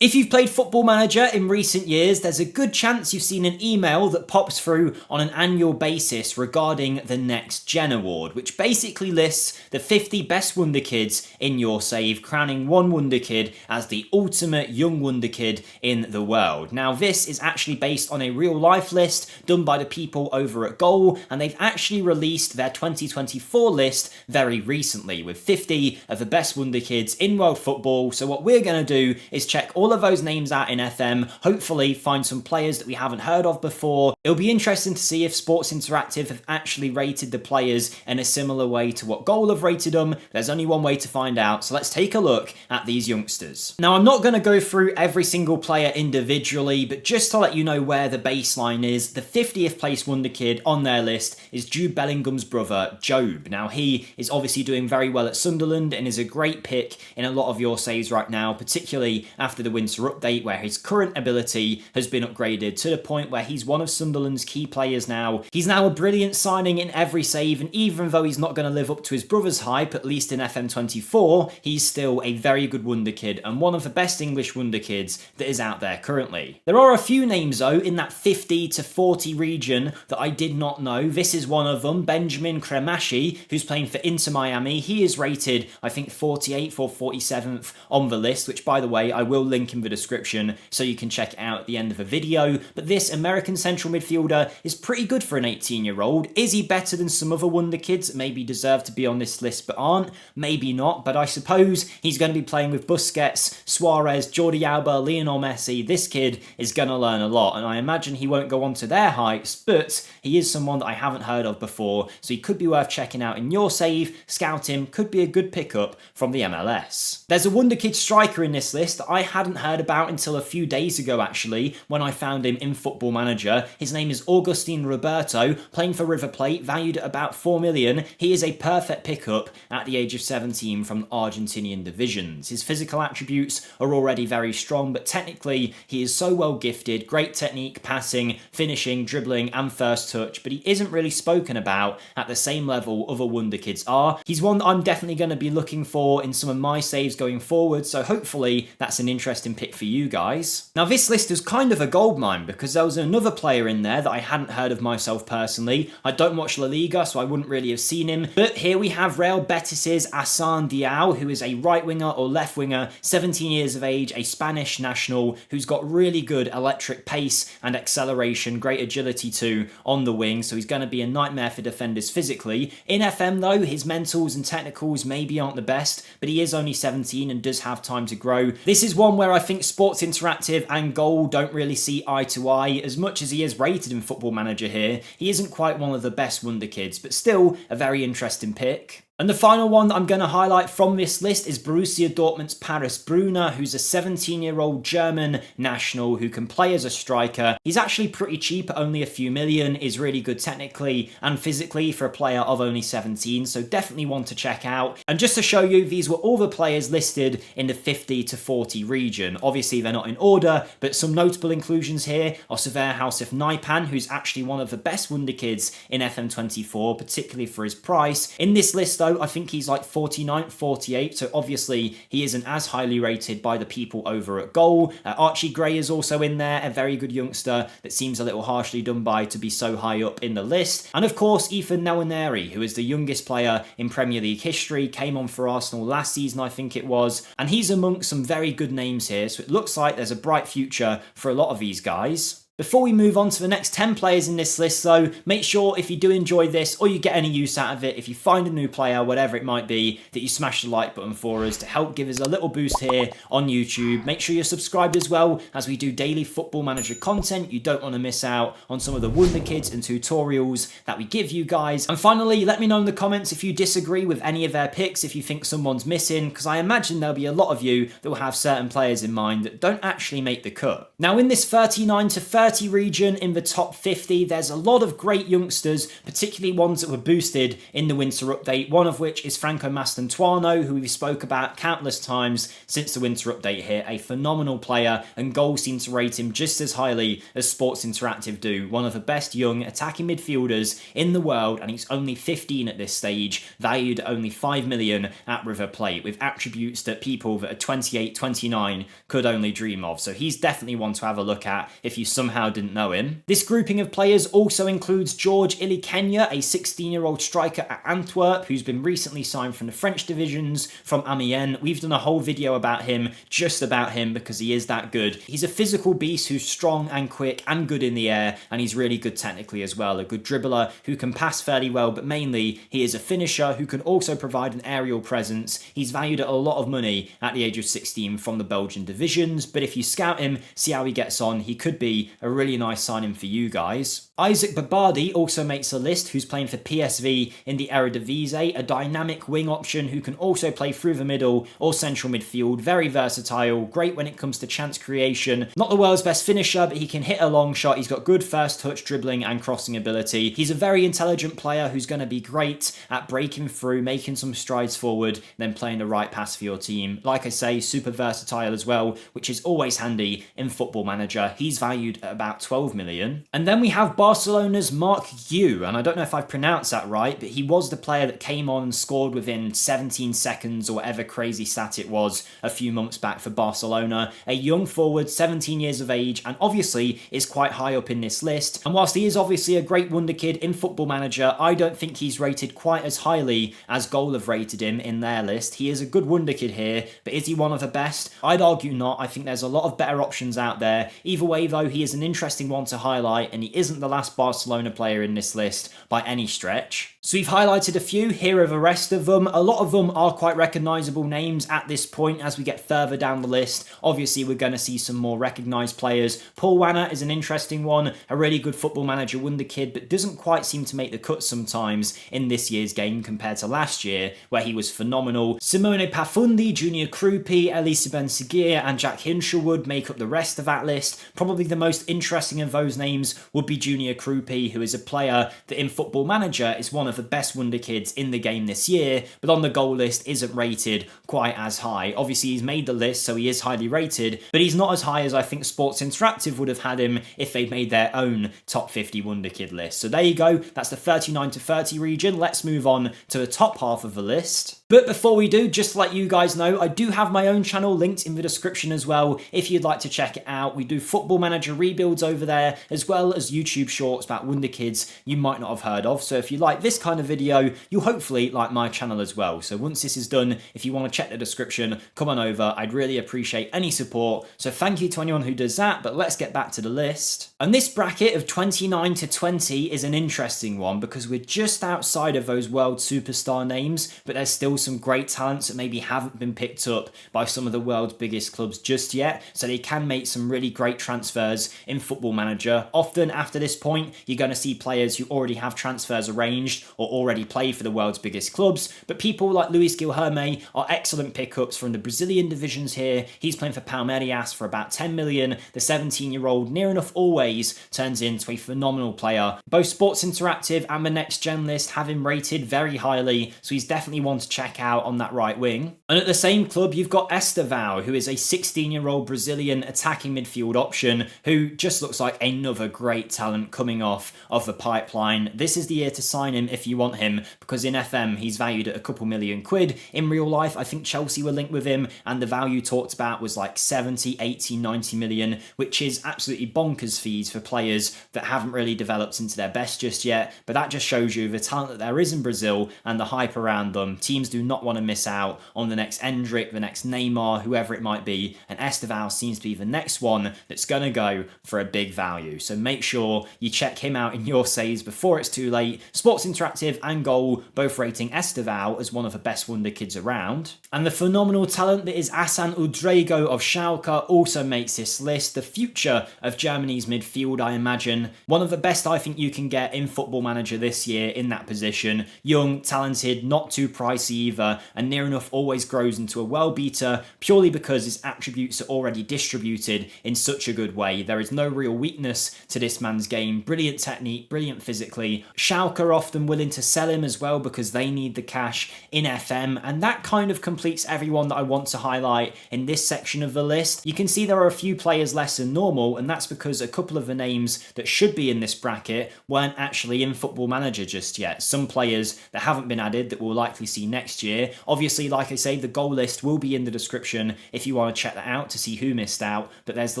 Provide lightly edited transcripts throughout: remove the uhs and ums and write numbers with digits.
If you've played Football Manager in recent years, there's a good chance you've seen an email that pops through on an annual basis regarding the NXGN award, which basically lists the 50 best Wonderkids in your save, crowning one Wonderkid as the ultimate young Wonderkid in the world. Now, this is actually based on a real-life list done by the people over at Goal, and they've actually released their 2024 list very recently, with 50 of the best Wonderkids in world football. So what we're going to do is check all of those names out in FM, hopefully find some players that we haven't heard of before. It'll be interesting to see if Sports Interactive have actually rated the players in a similar way to what Goal have rated them. There's only one way to find out, so let's take a look at these youngsters. Now, I'm not going to go through every single player individually, but just to let you know where the baseline is, the 50th place Wonderkid on their list is Jude Bellingham's brother, Job. Now, he is obviously doing very well at Sunderland and is a great pick in a lot of your saves right now, particularly after the winter update, where his current ability has been upgraded to the point where he's one of Sunderland's key players now. He's now a brilliant signing in every save, and even though he's not going to live up to his brother's hype, at least in FM24, he's still a very good Wonderkid and one of the best English Wonderkids that is out there currently. There are a few names though in that 50 to 40 region that I did not know. This is one of them, Benjamin Cremashi, who's playing for Inter Miami. He is rated, I think, 48th or 47th on the list, which, by the way, I will link in the description so you can check it out at the end of the video. But this American central midfielder is pretty good for an 18-year-old. Is he better than some other Wonderkids that maybe deserve to be on this list but aren't? Maybe not, but I suppose he's going to be playing with Busquets, Suarez, Jordi Alba, Lionel Messi. This kid is going to learn a lot, and I imagine he won't go on to their heights, but he is someone that I haven't heard of before, so he could be worth checking out in your save. Scout him, could be a good pickup from the MLS. There's a Wonderkid striker in this list that I hadn't heard about until a few days ago, actually, when I found him in Football Manager. His name is Augustin Roberto, playing for River Plate, valued at about 4 million. He is a perfect pickup at the age of 17 from Argentinian divisions. His physical attributes are already very strong, but technically he is so well gifted, great technique, passing, finishing, dribbling and first touch, but he isn't really spoken about at the same level other Wonderkids are. He's one that I'm definitely going to be looking for in some of my saves going forward, so hopefully that's an interesting pick for you guys. Now, this list is kind of a goldmine because there was another player in there that I hadn't heard of myself personally. I don't watch La Liga, so I wouldn't really have seen him, but here we have Real Betis's Asan Diao, who is a right winger or left winger, 17 years of age, a Spanish national who's got really good electric pace and acceleration, great agility too on the wing, so he's going to be a nightmare for defenders physically. In FM though, his mentals and technicals maybe aren't the best, but he is only 17 and does have time to grow. This is one where I think Sports Interactive and Goal don't really see eye to eye. As much as he is rated in Football Manager here, he isn't quite one of the best Wonderkids, but still a very interesting pick. And the final one that I'm going to highlight from this list is Borussia Dortmund's Paris Brunner, who's a 17-year-old German national who can play as a striker. He's actually pretty cheap at only a few million, is really good technically and physically for a player of only 17, so definitely one to check out. And just to show you, these were all the players listed in the 50 to 40 region. Obviously, they're not in order, but some notable inclusions here are Sever Housef Naipan, who's actually one of the best Wonderkids in FM24, particularly for his price. In this list, though, I think he's like 49th, 48th, so obviously he isn't as highly rated by the people over at Goal. Archie Gray is also in there, a very good youngster that seems a little harshly done by to be so high up in the list. And of course, Ethan Nwaneri, who is the youngest player in Premier League history, came on for Arsenal last season, I think it was, and he's amongst some very good names here, so it looks like there's a bright future for a lot of these guys. Before we move on to the next 10 players in this list though, make sure if you do enjoy this or you get any use out of it, if you find a new player, whatever it might be, that you smash the like button for us to help give us a little boost here on YouTube. Make sure you're subscribed as well, as we do daily Football Manager content. You don't want to miss out on some of the Wonderkids and tutorials that we give you guys. And finally, let me know in the comments if you disagree with any of their picks, if you think someone's missing, because I imagine there'll be a lot of you that will have certain players in mind that don't actually make the cut. Now, in this 39 to 30 30 region, in the top 50, there's a lot of great youngsters, particularly ones that were boosted in the winter update, one of which is Franco Mastantuono, who we've spoke about countless times since the winter update here. A phenomenal player, and goals seem to rate him just as highly as Sports Interactive do. One of the best young attacking midfielders in the world, and he's only 15 at this stage, valued at only 5 million at River Plate, with attributes that people that are 28, 29 could only dream of. So he's definitely one to have a look at if you somehow didn't know him. This grouping of players also includes George Ilikenya, a 16-year-old striker at Antwerp who's been recently signed from the French divisions from Amiens. We've done a whole video about him, just about him, because he is that good. He's a physical beast who's strong and quick and good in the air, and he's really good technically as well. A good dribbler who can pass fairly well, but mainly he is a finisher who can also provide an aerial presence. He's valued at a lot of money at the age of 16 from the Belgian divisions, but if you scout him, see how he gets on, he could be a really nice signing for you guys. Isaac Babardi also makes a list, who's playing for PSV in the Eredivisie, a dynamic wing option who can also play through the middle or central midfield. Very versatile, great when it comes to chance creation. Not the world's best finisher, but he can hit a long shot. He's got good first touch, dribbling and crossing ability. He's a very intelligent player who's going to be great at breaking through, making some strides forward, then playing the right pass for your team. Like I say, super versatile as well, which is always handy in Football Manager. He's valued at about 12 million. And then we have Barcelona's Marc Guiu, and I don't know if I've pronounced that right, but he was the player that came on and scored within 17 seconds or whatever crazy stat it was a few months back for Barcelona. A young forward, 17 years of age, and obviously is quite high up in this list. And whilst he is obviously a great wonder kid in Football Manager, I don't think he's rated quite as highly as Goal have rated him in their list. He is a good wonder kid here, but is he one of the best? I'd argue not. I think there's a lot of better options out there. Either way though, he is an interesting one to highlight, and he isn't the last Barcelona player in this list by any stretch. So we've highlighted a few, here are the rest of them. A lot of them are quite recognisable names at this point as we get further down the list. Obviously we're going to see some more recognised players. Paul Wanner is an interesting one, a really good Football Manager wonder kid, but doesn't quite seem to make the cut sometimes in this year's game compared to last year, where he was phenomenal. Simone Pafundi, Junior Krupi, Elise Ben Seguir and Jack Hinshelwood make up the rest of that list. Probably the most interesting of those names would be Junior Krupi, who is a player that in Football Manager is one of the best wonder kids in the game this year, but on the goal list isn't rated quite as high. Obviously he's made the list, so he is highly rated, but he's not as high as I think Sports Interactive would have had him if they'd made their own top 50 wonder kid list. So there you go, that's the 39 to 30 region. Let's move on to the top half of the list. But before we do, just to let you guys know, I do have my own channel linked in the description as well if you'd like to check it out. We do Football Manager rebuilds over there, as well as YouTube shorts about wonder kids you might not have heard of. So if you like this kind of video, you'll hopefully like my channel as well. So once this is done, if you want to check the description, come on over. I'd really appreciate any support. So thank you to anyone who does that, but let's get back to the list. And this bracket of 29 to 20 is an interesting one because we're just outside of those world superstar names, but there's still some great talents that maybe haven't been picked up by some of the world's biggest clubs just yet, so they can make some really great transfers in Football Manager. Often after this point, you're going to see players who already have transfers arranged or already play for the world's biggest clubs, but people like Luis Guilherme are excellent pickups from the Brazilian divisions here. He's playing for Palmeiras for about 10 million. The 17-year-old near enough always turns into a phenomenal player. Both Sports Interactive and the NXGN list have him rated very highly, so he's definitely one to check out on that right wing. And at the same club, you've got Estevão, who is a 16-year-old Brazilian attacking midfield option who just looks like another great talent coming off of the pipeline. This is the year to sign him if you want him, because in FM he's valued at a couple million quid. In real life, I think Chelsea were linked with him, and the value talked about was like 70, 80, 90 million, which is absolutely bonkers fees for players that haven't really developed into their best just yet. But that just shows you the talent that there is in Brazil and the hype around them. Teams do not want to miss out on the next Endrick, the next Neymar, whoever it might be, and Estevão seems to be the next one that's going to go for a big value. So make sure you check him out in your saves before it's too late. Sports Interactive and Goal both rating Estevão as one of the best wonder kids around. And the phenomenal talent that is Asan Udrego of Schalke also makes this list. The future of Germany's midfield, I imagine. One of the best I think you can get in Football Manager this year in that position. Young, talented, not too pricey either, and near enough always grows into a well beater purely because his attributes are already distributed in such a good way. There is no real weakness to this man's game. Brilliant technique, brilliant physically. Schalke are often willing to sell him as well because they need the cash in FM, and that kind of completes everyone that I want to highlight in this section of the list. You can see there are a few players less than normal, and that's because a couple of the names that should be in this bracket weren't actually in Football Manager just yet. Some players that haven't been added that we'll likely see next year. Obviously, like I say, the goal list will be in the description if you want to check that out to see who missed out, but there's the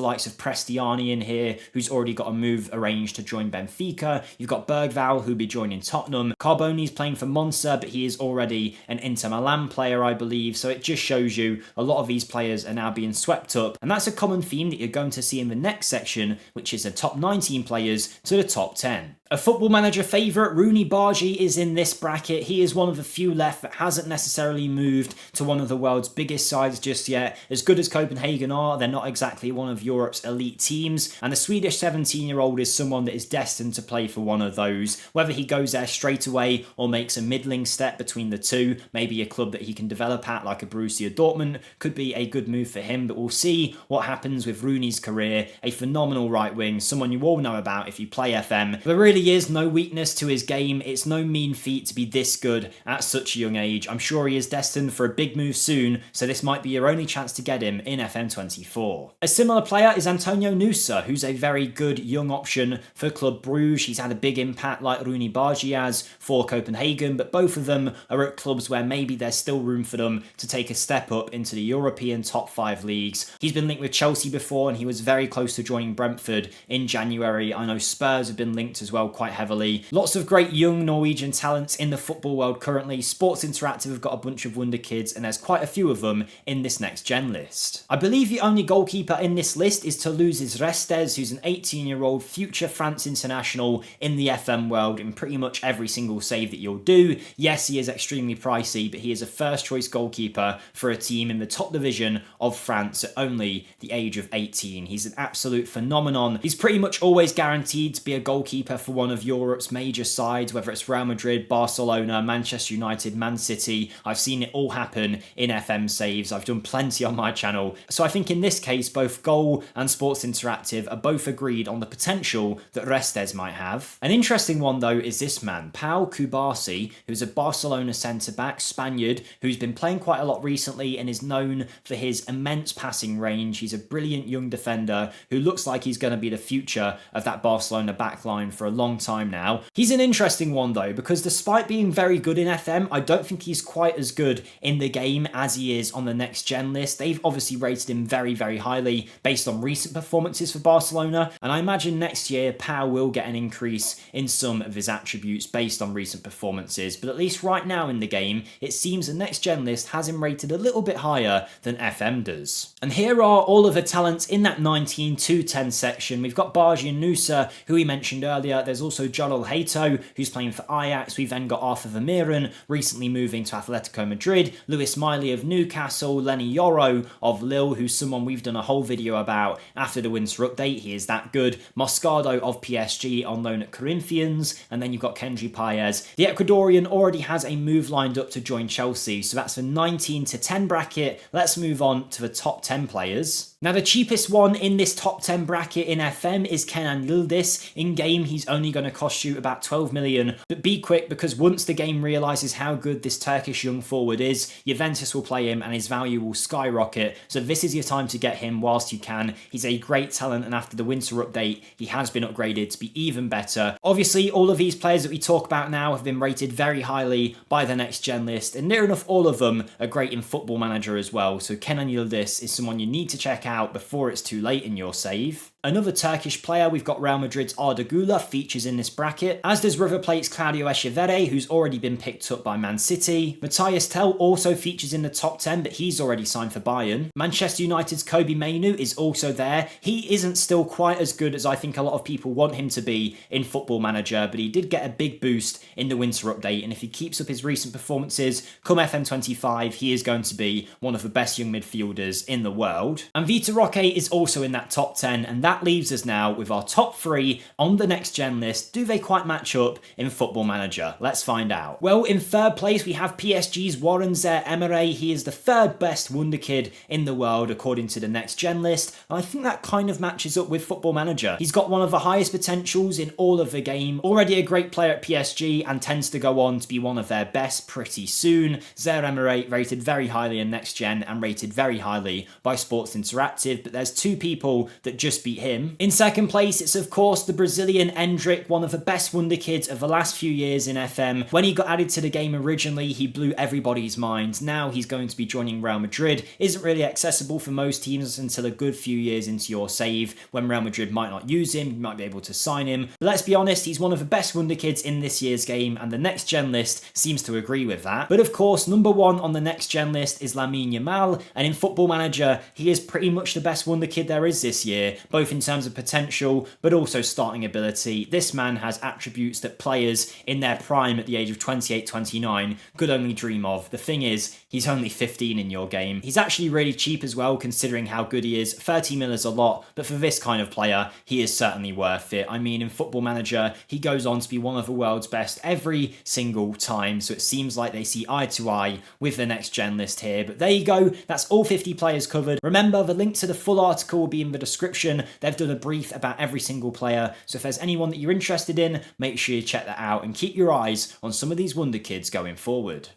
likes of Prestiani in here, who's already got a move arranged to join Benfica. You've got Bergval, who'll be joining Tottenham. Carboni's playing for Monza, but he is already an Inter Milan player, I believe, so it just shows you a lot of these players are now being swept up, and that's a common theme that you're going to see in the next section, which is the top 19 players to the top 10. A Football Manager favourite, Rooney Bargi, is in this bracket. He is one of the few left that hasn't necessarily moved to one of the world's biggest sides just yet. As good as Copenhagen are, they're not exactly one of Europe's elite teams, and the Swedish 17-year-old is someone that is destined to play for one of those. Whether he goes there straight away or makes a middling step between the two, maybe a club that he can develop at like a Borussia Dortmund, could be a good move for him, but we'll see what happens with Rooney's career. A phenomenal right wing, someone you all know about if you play FM. There really is no weakness to his game. It's no mean feat to be this good at such a young age. I'm sure he is destined for a big move soon, so this might be your only chance to get him in FM24. A similar player is Antonio Nusa, who's a very good young option for Club Bruges. He's had a big impact like Rooney Bargi has for Copenhagen, but both of them are at clubs where maybe there's still room for them to take a step up into the European top 5 leagues. He's been linked with Chelsea before, and he was very close to joining Brentford in January. I know Spurs have been linked as well quite heavily. Lots of great young Norwegian talents in the football world currently. Sports Interactive have got a bunch of wonder kids, and there's quite a few of them in this next gen list. I believe the only goalkeeper in this list is Toulouse's Restes, who's an 18-year-old future France international in the FM world in pretty much every single save that you'll do. Yes, he is extremely pricey, but he is a first choice goalkeeper for a team in the top division of France at only the age of 18. He's an absolute phenomenon. He's pretty much always guaranteed to be a goalkeeper for one of Europe's major sides, whether it's Real Madrid, Barcelona, Manchester United, Man City. I've seen it all happen in FM saves. I've done plenty on my channel. So I think in this case, both Goal and Sports Interactive are both agreed on the potential that Restes might have. An interesting one though is this man, Pau Kubasi, who's a Barcelona centre-back, Spaniard, who's been playing quite a lot recently and is known for his immense passing range. He's a brilliant young defender who looks like he's going to be the future of that Barcelona backline for a long time now. He's an interesting one though, because despite being very good in FM, I don't think he's quite as good in the game as he is on the next gen list. They've obviously rated him very, very highly based on recent performances for Barcelona, and I imagine next year Pau will get an increase in some of his attributes based on recent performances, but at least right now in the game, it seems the next gen list has him rated a little bit higher than FM does. And here are all of the talents in that 19 to 10 section. We've got Bargi and Nusa, who we mentioned earlier. There's also Joel Hato, who's playing for Ajax. We've then got Arthur Vermeeren, recently moving to Atletico Madrid, Lewis Miley of Newcastle, Lenny Yoro of Lille, who's someone we've done a whole video about after the winter update. He is that good. Moscardo of PSG on loan at Corinthians, and then you've got Kendry Paez. The Ecuadorian already has a move lined up to join Chelsea, so that's the 19 to 10 bracket. Let's move on to the top 10 players. Now the cheapest one in this top 10 bracket in FM is Kenan Yildiz. In game he's only going to cost you about 12 million, but be quick because once the game realises how good this Turkish young forward is, Juventus will play him and his value will skyrocket, so this is your time to get him whilst you can. He's a great talent, and after the winter update he has been upgraded to be even better. Obviously all of these players that we talk about now have been rated very highly by the next gen list, and near enough all of them are great in Football Manager as well, so Kenan Yildiz is someone you need to check out before it's too late in your save. Another Turkish player, we've got Real Madrid's Arda Güler, features in this bracket, as does River Plate's Claudio Echeverri, who's already been picked up by Man City. Matthias Tell also features in the top 10, but he's already signed for Bayern. Manchester United's Kobe Mainoo is also there. He isn't still quite as good as I think a lot of people want him to be in Football Manager, but he did get a big boost in the winter update, and if he keeps up his recent performances, come FM25, he is going to be one of the best young midfielders in the world. And Vitor Roque is also in that top 10, and that leaves us now with our top 3 on the next gen list. Do they quite match up in Football Manager? Let's find out. Well, in third place we have PSG's Warren Zaire-Emery. He is the 3rd best wonder kid in the world according to the next gen list, and I think that kind of matches up with Football Manager. He's got one of the highest potentials in all of the game, already a great player at PSG and tends to go on to be one of their best pretty soon. Zaire-Emery rated very highly in next gen and rated very highly by Sports Interactive, but there's 2 people that just beat him. In second place, it's of course the Brazilian Endrick, one of the best wonder kids of the last few years in FM. When he got added to the game originally, he blew everybody's minds. Now he's going to be joining Real Madrid. Isn't really accessible for most teams until a good few years into your save, when Real Madrid might not use him, you might be able to sign him. But let's be honest, he's one of the best wonder kids in this year's game, and the next gen list seems to agree with that. But of course, number 1 on the next gen list is Lamine Yamal, and in Football Manager, he is pretty much the best wonder kid there is this year, both in terms of potential, but also starting ability. This man has attributes that players in their prime at the age of 28, 29 could only dream of. The thing is, he's only 15 in your game. He's actually really cheap as well, considering how good he is. 30 mil is a lot, but for this kind of player, he is certainly worth it. I mean, in Football Manager, he goes on to be one of the world's best every single time, so it seems like they see eye to eye with the next gen list here. But there you go, that's all 50 players covered. Remember, the link to the full article will be in the description. They've done a brief about every single player, so if there's anyone that you're interested in, make sure you check that out and keep your eyes on some of these wonder kids going forward.